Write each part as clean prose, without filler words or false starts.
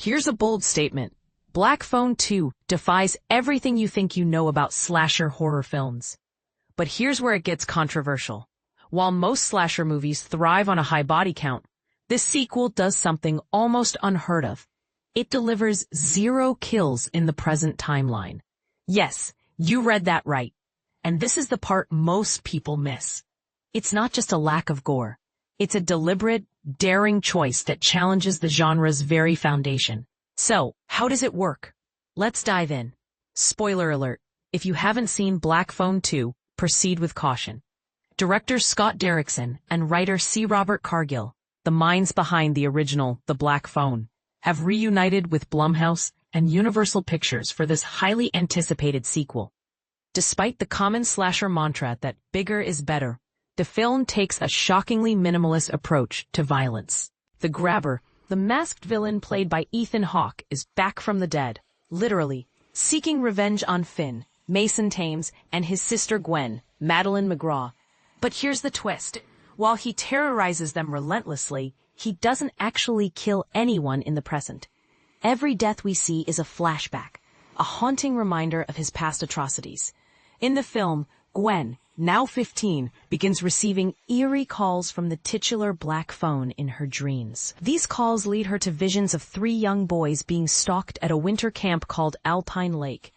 Here's a bold statement. Black Phone 2 defies everything you think you know about slasher horror films. But here's where it gets controversial. While most slasher movies thrive on a high body count, this sequel does something almost unheard of. It delivers 0 kills in the present timeline. Yes, you read that right. And this is the part most people miss. It's not just a lack of gore. It's a deliberate, daring choice that challenges the genre's very foundation. So, how does it work? Let's dive in. Spoiler alert. If you haven't seen Black Phone 2, proceed with caution. Director Scott Derrickson and writer C. Robert Cargill, the minds behind the original The Black Phone, have reunited with Blumhouse and Universal Pictures for this highly anticipated sequel. Despite the common slasher mantra that bigger is better, the film takes a shockingly minimalist approach to violence. The Grabber, the masked villain played by Ethan Hawke, is back from the dead, literally, seeking revenge on Finn, Mason Thames, and his sister Gwen, Madeline McGraw. But here's the twist. While he terrorizes them relentlessly, he doesn't actually kill anyone in the present. Every death we see is a flashback, a haunting reminder of his past atrocities. In the film, Gwen, now 15, begins receiving eerie calls from the titular Black Phone in her dreams. These calls lead her to visions of 3 young boys being stalked at a winter camp called Alpine Lake.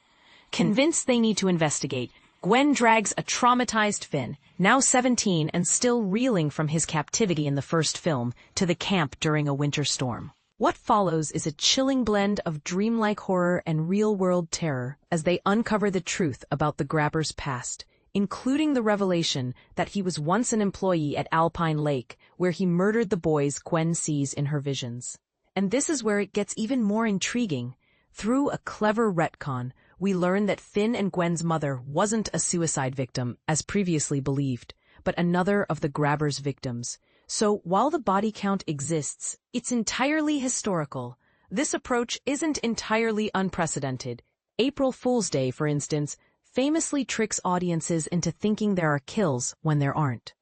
Convinced they need to investigate, Gwen drags a traumatized Finn, now 17 and still reeling from his captivity in the first film, to the camp during a winter storm. What follows is a chilling blend of dreamlike horror and real-world terror as they uncover the truth about the Grabber's past, including the revelation that he was once an employee at Alpine Lake, where he murdered the boys Gwen sees in her visions. And this is where it gets even more intriguing. Through a clever retcon, we learn that Finn and Gwen's mother wasn't a suicide victim, as previously believed, but another of the Grabber's victims. So while the body count exists, it's entirely historical. This approach isn't entirely unprecedented. April Fool's Day, for instance, famously tricks audiences into thinking there are kills when there aren't.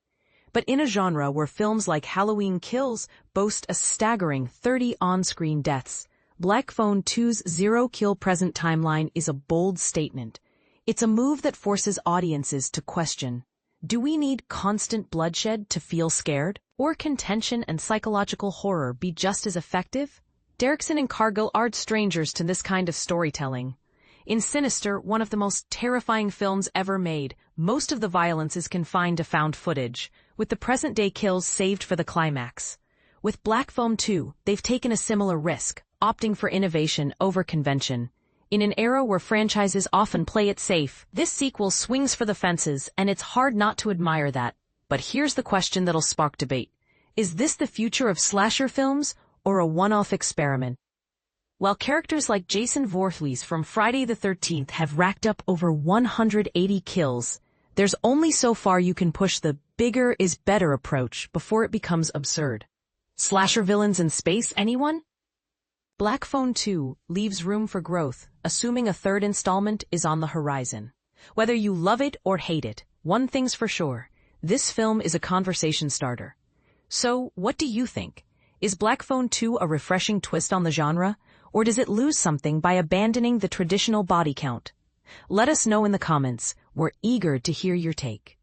But in a genre where films like Halloween Kills boast a staggering 30 on-screen deaths, Black Phone 2's 0-kill present timeline is a bold statement. It's a move that forces audiences to question, do we need constant bloodshed to feel scared? Or can tension and psychological horror be just as effective? Derrickson and Cargill aren't strangers to this kind of storytelling. In Sinister, one of the most terrifying films ever made, most of the violence is confined to found footage, with the present-day kills saved for the climax. With Black Phone 2, they've taken a similar risk, opting for innovation over convention. In an era where franchises often play it safe, this sequel swings for the fences, and it's hard not to admire that. But here's the question that'll spark debate. Is this the future of slasher films, or a one-off experiment? While characters like Jason Voorhees from Friday the 13th have racked up over 180 kills, there's only so far you can push the bigger is better approach before it becomes absurd. Slasher villains in space, anyone? Black Phone 2 leaves room for growth, assuming a 3rd installment is on the horizon. Whether you love it or hate it, one thing's for sure, this film is a conversation starter. So, what do you think? Is Black Phone 2 a refreshing twist on the genre, or does it lose something by abandoning the traditional body count? Let us know in the comments. We're eager to hear your take.